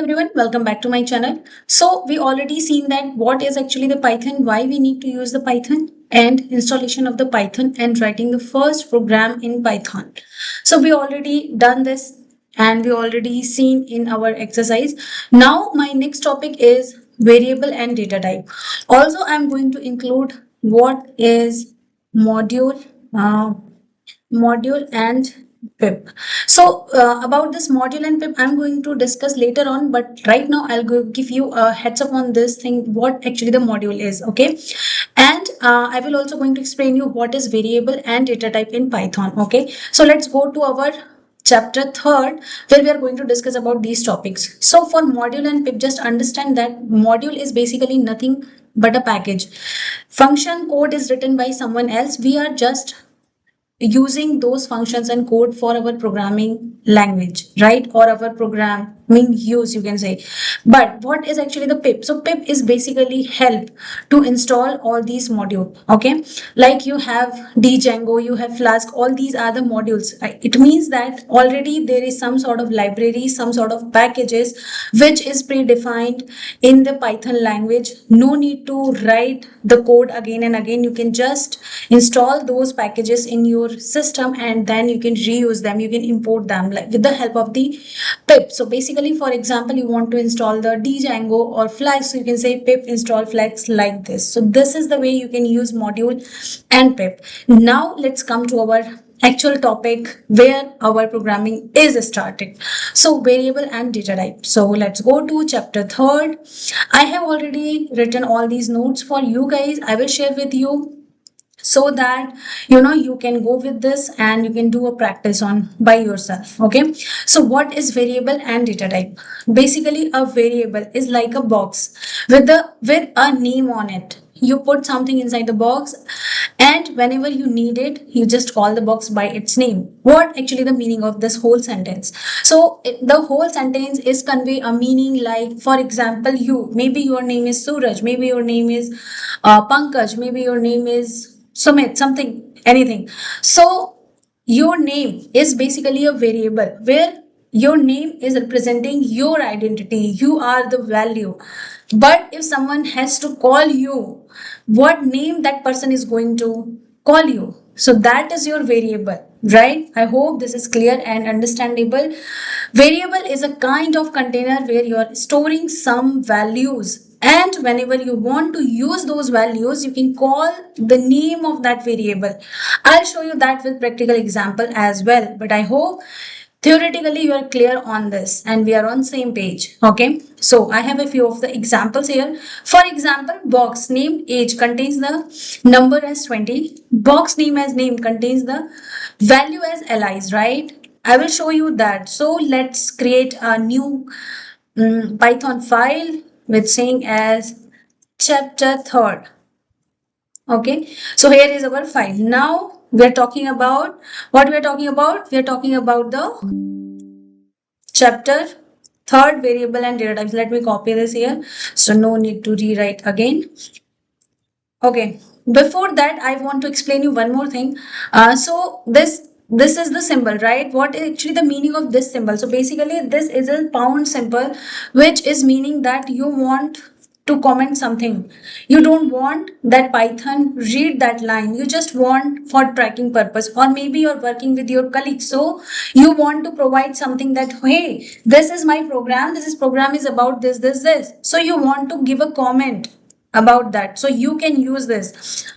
everyone, welcome back to my channel. So we already seen that what is actually the Python, why we need to use the Python and installation of the Python and writing the first program in Python. So we already done this and we already seen in our exercise. Now my next topic is variable and data type. Also I'm going to include what is module, uh, module and pip. So about this module and pip I'm going to discuss later on, but right now I'll give you a heads up on this thing, what actually the module is. Okay, and I will also going to explain you what is variable and data type in Python. Okay, so let's go to our chapter third, where we are going to discuss about these topics. So for module and pip, just understand that module is basically nothing but a package. Function code is written by someone else, we are just using those functions and code for our programming language, right? Or our programming use, you can say. But what is actually the pip? So pip is basically help to install all these modules. Okay, like you have Django, you have Flask, all these are the modules. It means that already there is some sort of library, some sort of packages which is predefined in the Python language. No need to write the code again and again. You can just install those packages in your system and then you can reuse them, you can import them like with the help of the pip. So basically, for example, you want to install the Django or Flask, so you can say pip install Flask like this. So this is the way you can use module and pip. Now let's come to our actual topic where our programming is started. So variable and data type. So let's go to chapter third. I have already written all these notes for you guys. I will share with you so that you can go with this and you can do a practice on by yourself. Okay, so what is variable and data type? Basically, a variable is like a box with a name on it. You put something inside the box and whenever you need it, you just call the box by its name. What actually the meaning of this whole sentence? So the whole sentence is convey a meaning, like for example, you, maybe your name is Suraj, maybe your name is Pankaj, maybe your name is Sumit, something, anything. So your name is basically a variable where your name is representing your identity. You are the value. But if someone has to call you, what name that person is going to call you? So that is your variable, right? I hope this is clear and understandable. Variable is a kind of container where you are storing some values, and whenever you want to use those values, you can call the name of that variable. I'll show you that with practical example as well, but I hope theoretically you are clear on this and we are on same page. Okay, so I have a few of the examples here. For example, box name age contains the number as 20, box name as name contains the value as allies, right? I will show you that. So let's create a new Python file with saying as chapter third. Okay, so here is our file. Now we are talking about what we are talking about. We are talking about the chapter third, variable and data types. Let me copy this here, so no need to rewrite again. Okay, before that I want to explain you one more thing. So this is the symbol, right? What is actually the meaning of this symbol? So basically this is a pound symbol, which is meaning that you want to comment something. You don't want that Python read that line, you just want for tracking purpose, or maybe you're working with your colleagues, so you want to provide something that, hey, this is my program, this is program is about this, so you want to give a comment about that, so you can use this.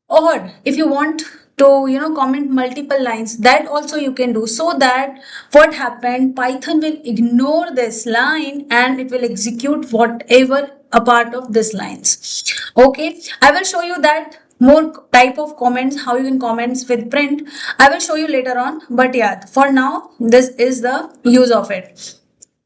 Or if you want to comment multiple lines, that also you can do. So that what happened, Python will ignore this line and it will execute whatever a part of this lines. Okay, I will show you that more type of comments, how you can comments with print. I will show you later on, but yeah, for now this is the use of it.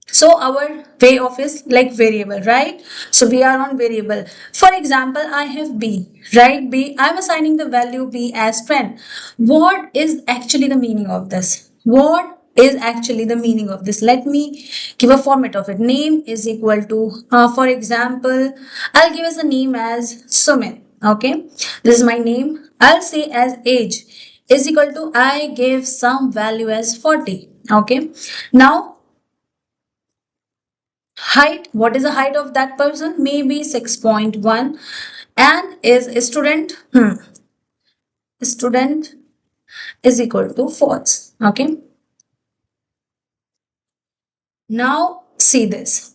So our way of is like variable, right? So we are on variable. For example, I have b, right? B, I'm assigning the value b as 10. What is actually the meaning of this? What is actually the meaning of this? Let me give a format of it. Name is equal to for example, I'll give us a name as Sumit. Okay, this is my name. I'll say as age is equal to, I give some value as 40. Okay, now Height, what is the height of that person? Maybe 6.1. And is a student, student is equal to false. Okay. Now see this.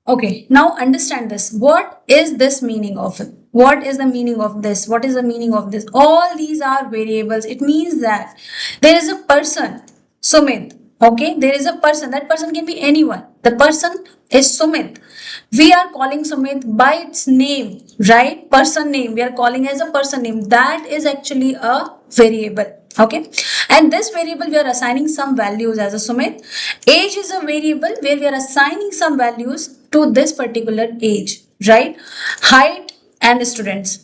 Okay, now understand this. What is this meaning of it? What is the meaning of this? What is the meaning of this? All these are variables. It means that there is a person, Sumit. Okay, there is a person. That person can be anyone. The person is Sumit. We are calling Sumit by its name, right? Person name. We are calling as a person name. That is actually a variable. Okay, and this variable we are assigning some values as a Sumit. Age is a variable where we are assigning some values to this particular age, right? Height and student,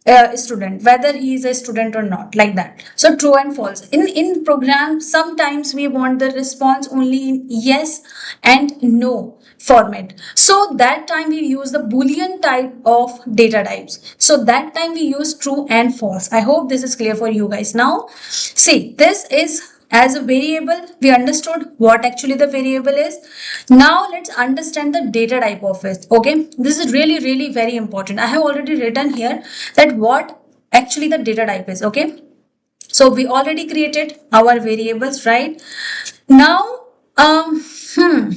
whether he is a student or not, like that. So true and false. In program, sometimes we want the response only in yes and no format. So that time we use the Boolean type of data types. So that time we use true and false. I hope this is clear for you guys. Now, see, this is as a variable. We understood what actually the variable is. Now let's understand the data type of it. Okay, this is really very important. I have already written here that what actually the data type is. Okay, so we already created our variables, right? Now um hmm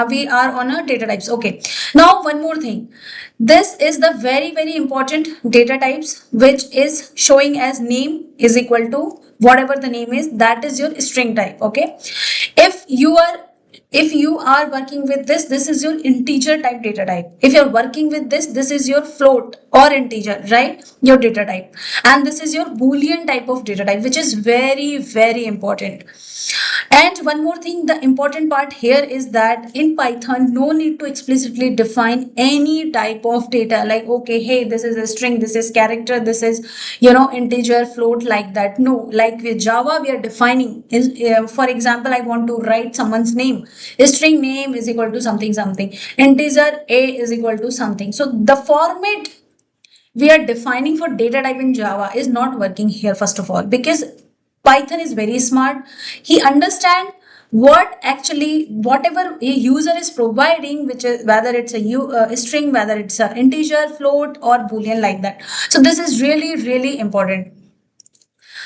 we are on a data types. Okay, now one more thing. This is the very important data types, which is showing as name is equal to whatever the name is, that is your string type. Okay, if you are if you are working with this is your integer type data type. If you're working with this is your float or integer, right? Your data type. And this is your Boolean type of data type, which is very important. And one more thing, the important part here is that in Python, no need to explicitly define any type of data like, okay, hey, this is a string, this is character, this is, integer, float, like that. No, like with Java, we are defining, for example, I want to write someone's name. String name is equal to something, integer A is equal to something. So the format we are defining for data type in Java is not working here, first of all, because Python is very smart. He understand what actually whatever a user is providing, which is whether it's a string, whether it's an integer, float, or boolean, like that. So this is really important.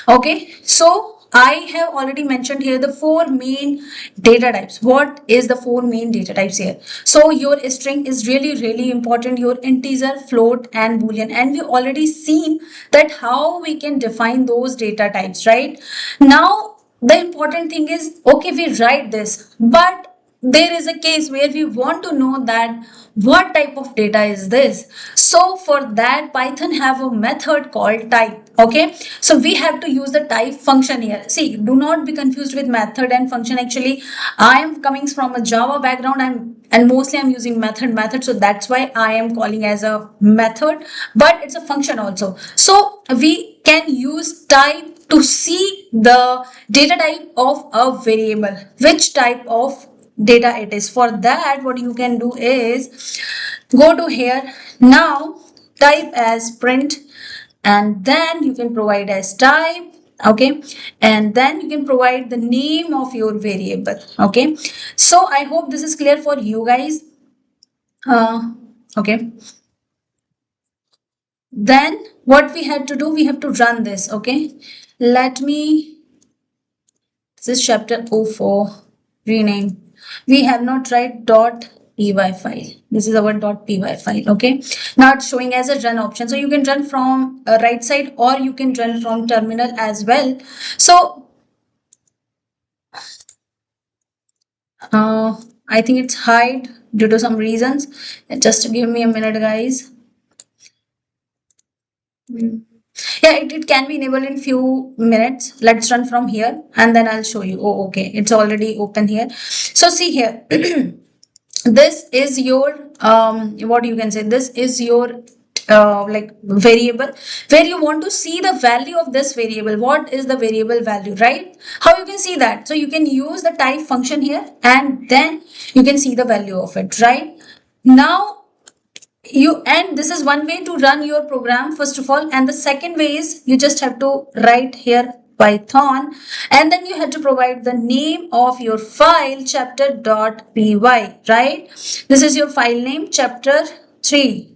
Okay, so I have already mentioned here the four main data types. What is the four main data types here? So your string is really important, your integer, float, and boolean. And we already seen that how we can define those data types, right? Now, the important thing is, okay, we write this, but there is a case where we want to know that what type of data is this. So for that, Python have a method called type. Okay, so we have to use the type function here. See, do not be confused with method and function. Actually, I am coming from a Java background, and mostly I'm using method, so that's why I am calling as a method, but it's a function also. So we can use type to see the data type of a variable, which type of data it is. For that, what you can do is go to here. Now type as print, and then you can provide as type. Okay, and then you can provide the name of your variable. Okay, so I hope this is clear for you guys. Okay, then what we have to do, we have to run this. Okay, let me, this is chapter 04, rename. We have not tried dot py file. This is our dot py file. Okay, now it's showing as a run option, so you can run from right side or you can run from terminal as well. So I think it's hide due to some reasons. Just give me a minute, guys. Yeah, it can be enabled in few minutes. Let's run from here and then I'll show you. Oh, okay, it's already open here. So see here. This is your what you can say, this is your like variable where you want to see the value of this variable. What is the variable value, right? How you can see that? So you can use the type function here and then you can see the value of it, right? Now and this is one way to run your program, first of all, and the second way is you just have to write here Python, and then you have to provide the name of your file chapter.py, right? This is your file name, chapter 3.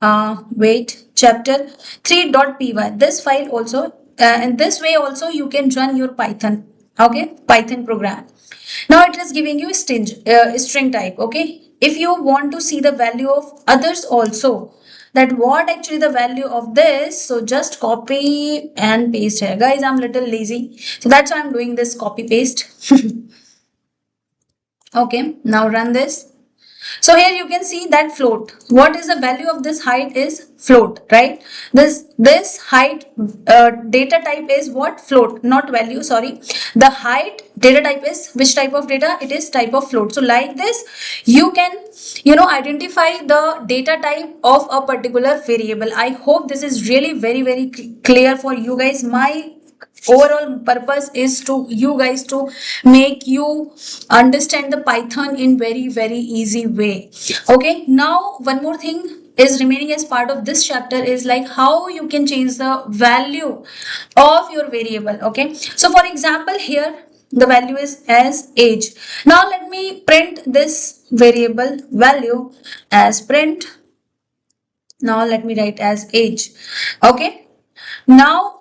Chapter 3.py. This file also, in this way also you can run your Python, okay, Python program. Now it is giving you string type, okay. If you want to see the value of others also, that what actually the value of this, so just copy and paste here. Guys, I'm little lazy, so that's why I'm doing this copy paste. Okay, now run this. So here you can see that float. What is the value of this height is float, right? This height data type is what? Float, not value, sorry. The height data type is which type of data? It is type of float. So like this, you can identify the data type of a particular variable. I hope this is really very clear for you guys. My overall purpose is to you guys to make you understand the Python in very easy way. Okay, now one more thing is remaining as part of this chapter is like how you can change the value of your variable. Okay, so for example here the value is as age. Now let me print this variable value as print. Now let me write as age. Okay, now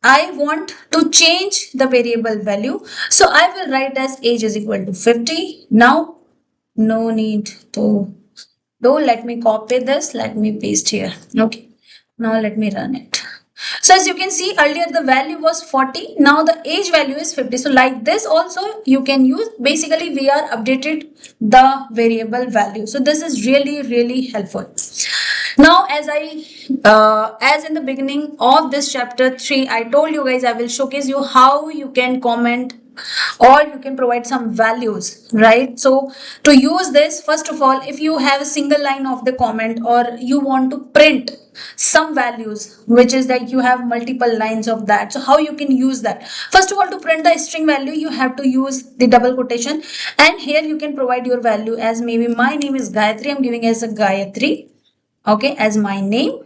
I want to change the variable value. So I will write as age is equal to 50. Now, no need to do. Let me copy this. Let me paste here. Okay. Now let me run it. So as you can see earlier the value was 40. Now the age value is 50. So like this also you can use. Basically we are updated the variable value. So this is really helpful. Now as in the beginning of this chapter 3, I told you guys I will showcase you how you can comment or you can provide some values, right? So to use this, first of all, if you have a single line of the comment or you want to print some values, which is that you have multiple lines of that, so how you can use that? First of all, to print the string value you have to use the double quotation, and here you can provide your value as maybe my name is Gayatri. I'm giving as a Gayatri, okay, as my name,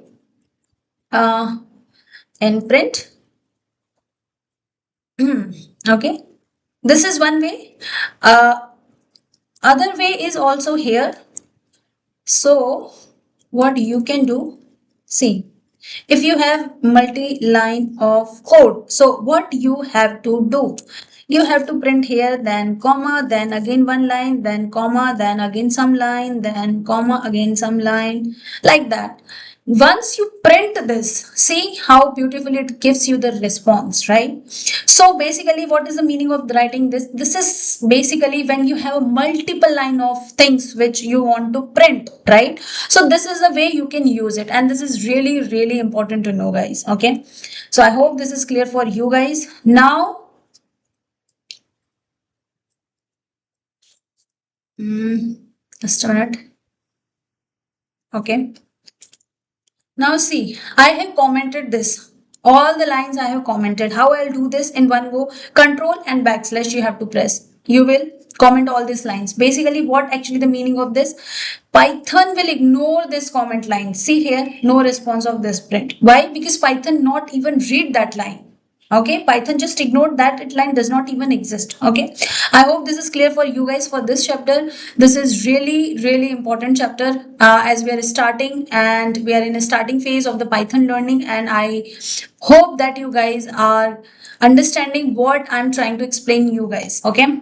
and print. Okay, this is one way. Other way is also here. So what you can do, see, if you have multi-line of code, so what you have to do, you have to print here, then comma, then again one line, then comma, then again some line, then comma, again some line, like that. Once you print this, see how beautifully it gives you the response, right? So basically what is the meaning of writing this? This is basically when you have a multiple line of things which you want to print, right? So this is the way you can use it, and this is really important to know, guys. Okay, so I hope this is clear for you guys. Now just a minute. Okay, now see, I have commented this. All the lines I have commented. How I'll do this in one go? Control and backslash you have to press. You will comment all these lines. Basically, what actually the meaning of this? Python will ignore this comment line. See here, no response of this print. Why? Because Python not even read that line. Okay, Python just ignored that line does not even exist. Okay, I hope this is clear for you guys for this chapter. This is really important chapter as we are starting, and we are in a starting phase of the Python learning, and I hope that you guys are understanding what I'm trying to explain you guys. Okay.